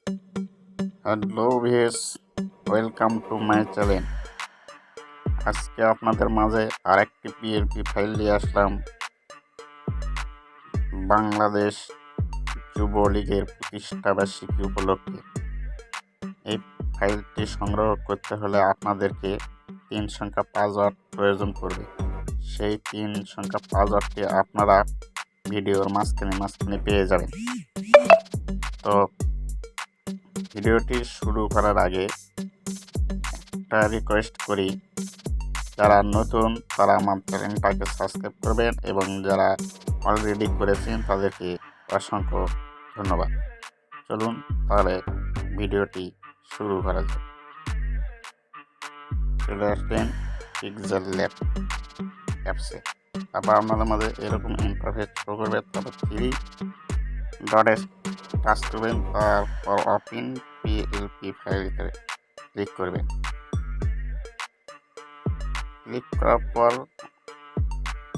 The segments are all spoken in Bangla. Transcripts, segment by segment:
Hello viewers, welcome to my channel. আজকে আপনাদের মাঝে আরেকটি পিএলপি ফাইল নিয়ে আসলাম। বাংলাদেশ যুবলীগের প্রতিষ্ঠাবার্ষিকী উপলক্ষে এই ফাইলটি সংগ্রহ করতে হলে আপনাদেরকে 3 সংখ্যা পাসওয়ার্ড প্রয়োজন পড়বে। সেই 3 সংখ্যা পাসওয়ার্ডটি আপনারা ভিডিওর মাঝখানে পেয়ে যাবেন। তো ভিডিওটি শুরু করার আগে একটা রিকোয়েস্ট করি, যারা নতুন তারা আমার চ্যানেলটাকে সাবস্ক্রাইব করবেন এবং যারা অলরেডি করেছেন তাদেরকে অসংখ্য ধন্যবাদ। চলুন তাহলে ভিডিওটি শুরু করা যাক। চলে আসবেন উজ্জ্বল ল্যাব অ্যাপসে। তারপর আপনাদের মাঝে এরকম ইন্টারফেস শো করবে, তারপর 3 ডটে টাচ করবেন, তারপর ওপেন পিএলপি ফাইলতে ক্লিক করবেন। ক্লিক করার পর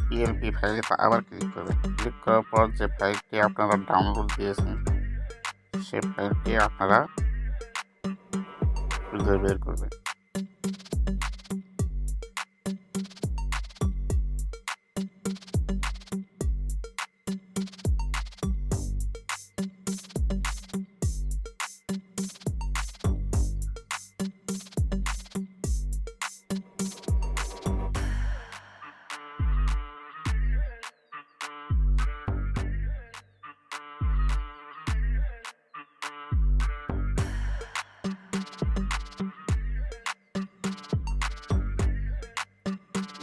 পিএলপি ফাইলে আবার ক্লিক করবেন। ক্লিক করার পর যে ফাইলটি আপনারা ডাউনলোড দিয়েছেন সেই ফাইলটি আপনারা খুঁজে বের করবেন।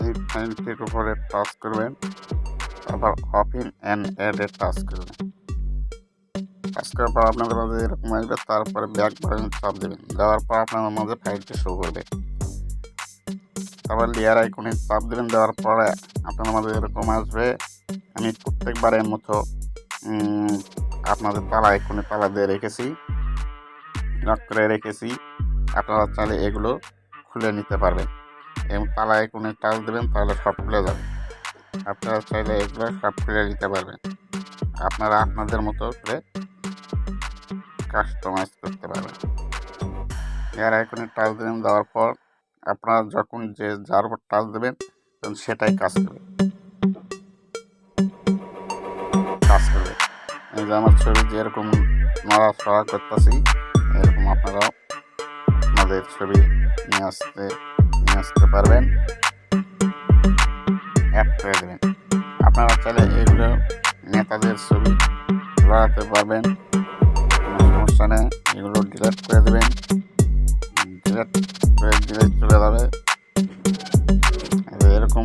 এই ফাইলটির উপরে টাচ করবেন, তারপর ওপেন অ্যান্ড অ্যাডে টাচ করবেন। টাচ করার পর আপনাদের মাঝে এরকম আসবে, তারপরে ব্যাক বাটনে চাপ দেবেন। দেওয়ার পর আপনাদের মাঝে ফাইলটি শো করবে। তারপর লেয়ার আইকনে চাপ দেবেন। দেওয়ার পরে আপনাদের মাঝে এরকম আসবে। আমি প্রত্যেকবারের মতো আপনাদের তালা আইকনে তালা দিয়ে রেখেছি, লক করে রেখেছি। আপনারা চাইলে এগুলো খুলে নিতে পারবেন এবং তালা আইকনে টাচ দেবেন, তাহলে সব খুলে যাবে। আপনারা চাইলে এগুলো সব খুলে নিতে পারবেন। আপনারা আপনাদের মতো করে কাস্টমাইজ করতে পারবেন। এর আইকনে টাচ দেবেন। দেওয়ার পর আপনারা যখন যার উপর টাচ দেবেন তখন সেটাই কাজ করবে। এই যে আমার ছবি যেরকম নড়াচড়া করতেছি, এরকম আপনারাও আপনাদের ছবি নিয়ে আসতে পারবেন, অ্যাড করে দেবেন। আপনারা চাইলে এগুলো নেতাদের ছবি লাগাতে পারবেন, কোনো সমস্যা নেই। এগুলো ডিলিট করে দেবেন, ডিলিট করে দিলে চলে যাবে। এরকম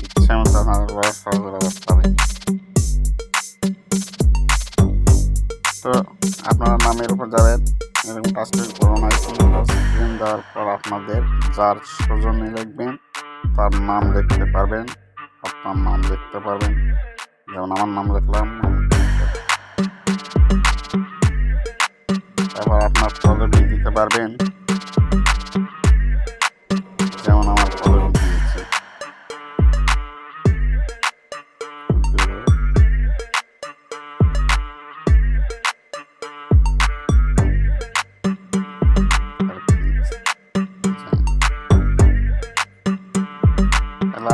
ইচ্ছা মতো আপনারা ব্যবস্থা হবে। তো আপনারা নামের উপর যাবেন, এরকম টাচ করুন। স্ক্রিন দেওয়ার পর আপনাদের যার সৌজন্যে লিখবেন তার নাম লিখতে পারবেন। আপনার নাম লিখতে পারবেন, যেমন আমার নাম লিখলাম। তারপর আপনার পদবি দিতে পারবেন, যেমন আমার পদবি দিয়েছি।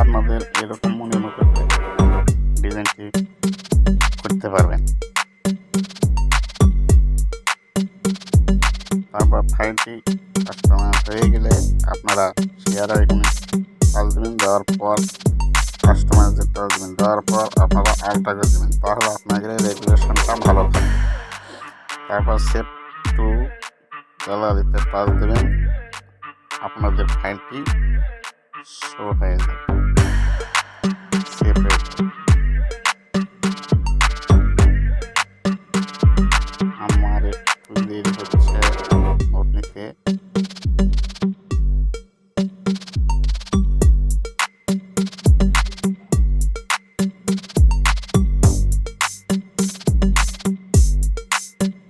আপনাদের এরকম মনে মতো ডিজাইনটি করতে পারবেন। তারপর ফাইলটি কাস্টমাইজ হয়ে গেলে আপনারা শেয়ার আইকনে টাচ দেবেন। দেওয়ার পর কাস্টমাইজের টাচ দেবেন। দেওয়ার পর আপনারা আলটা করে দেবেন, তাহলে আপনাদের রেগুলেশনটা ভালো থাকবে। তারপর সেভ টু গ্যালারিতে টাচ দেবেন, আপনাদের ফাইলটি শো হয়ে যাবে, সেভ হয়ে যাবে। আমার একটু দেরি হচ্ছে নিতে।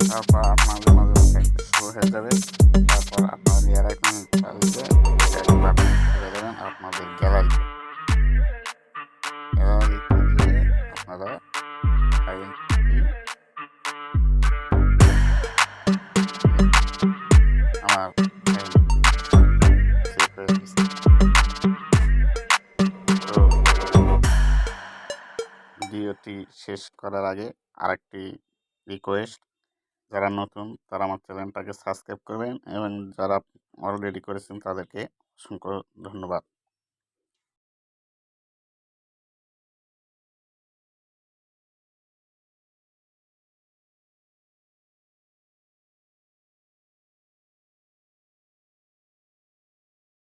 তারপর আপনাদের মাঝে ফাইলটি শো হয়ে যাবে। তারপর আপনারা লেয়ার আইকনে টাচ দিয়ে চলে যাবেন আপনাদের গ্যালারিতে। আপনারা ফাইলটি ভিডিওটি শেষ করার আগে আরেকটি রিকোয়েস্ট, যারা নতুন তারা আমার চ্যানেলটাকে সাবস্ক্রাইব করবেন এবং যারা অলরেডি করেছেন তাদেরকে অসংখ্য ধন্যবাদ।